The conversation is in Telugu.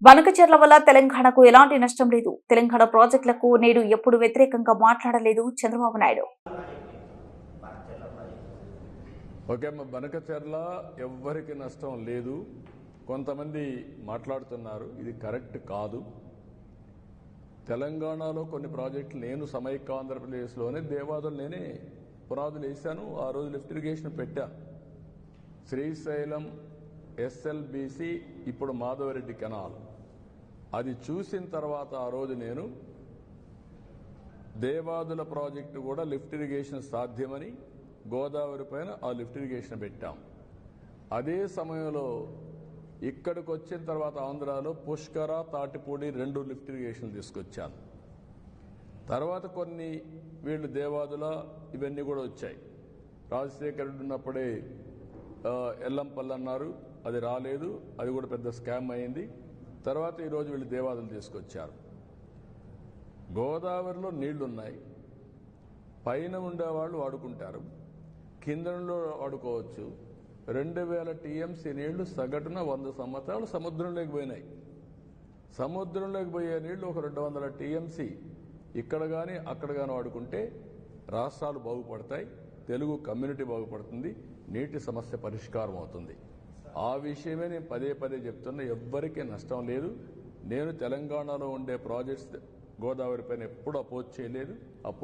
బనకచెర్ల వల్ల తెలంగాణకు ఎలాంటి నష్టం లేదు. తెలంగాణ ప్రాజెక్టులకు నేడు ఎప్పుడు వ్యతిరేకంగా మాట్లాడలేదు చంద్రబాబు నాయుడు. ఓకే, బనకచెర్ల ఎవ్వరికి నష్టం లేదు. కొంతమంది మాట్లాడుతున్నారు, ఇది కరెక్ట్ కాదు. తెలంగాణలో కొన్ని ప్రాజెక్టులు నేను సమైక్య ఆంధ్రప్రదేశ్లోనే దేవాదులు నేనే పునాదులు వేశాను. ఆ రోజు లిఫ్ట్ ఇరిగేషన్ పెట్టాను. శ్రీశైలం ఎస్ఎల్బిసి, ఇప్పుడు మాధవరెడ్డి కెనాల్. అది చూసిన తర్వాత ఆ రోజు నేను దేవాదుల ప్రాజెక్టు కూడా లిఫ్ట్ ఇరిగేషన్ సాధ్యమని గోదావరి పైన ఆ లిఫ్ట్ ఇరిగేషన్ పెట్టాం. అదే సమయంలో ఇక్కడికి వచ్చిన తర్వాత ఆంధ్రాలో పుష్కర, తాటిపూడి 2 లిఫ్ట్ ఇరిగేషన్ తీసుకొచ్చాను. తర్వాత కొన్ని వీళ్ళు దేవాదుల ఇవన్నీ కూడా వచ్చాయి. రాజశేఖర రెడ్డి ఉన్నప్పుడే ఎల్లంపల్లి అన్నారు, అది రాలేదు, అది కూడా పెద్ద స్కామ్ అయింది. తర్వాత ఈరోజు వీళ్ళు దేవాదులు తీసుకొచ్చారు. గోదావరిలో నీళ్లున్నాయి, పైన ఉండేవాళ్ళు వాడుకుంటారు, కిందలో వాడుకోవచ్చు. 2000 టీఎంసీ నీళ్లు సగటున 100 సంవత్సరాలు సముద్రంలోకి పోయినాయి. సముద్రంలోకి పోయే నీళ్లు ఒక 200 టీఎంసీ ఇక్కడ కానీ అక్కడ కానీ వాడుకుంటే రాష్ట్రాలు బాగుపడతాయి, తెలుగు కమ్యూనిటీ బాగుపడుతుంది, నీటి సమస్య పరిష్కారం అవుతుంది. ఆ విషయమే నేను పదే పదే చెప్తున్నా. ఎవ్వరికీ నష్టం లేదు. నేను తెలంగాణలో ఉండే ప్రాజెక్ట్స్ గోదావరి పైన ఎప్పుడు అపోజ్ చేయలేదు.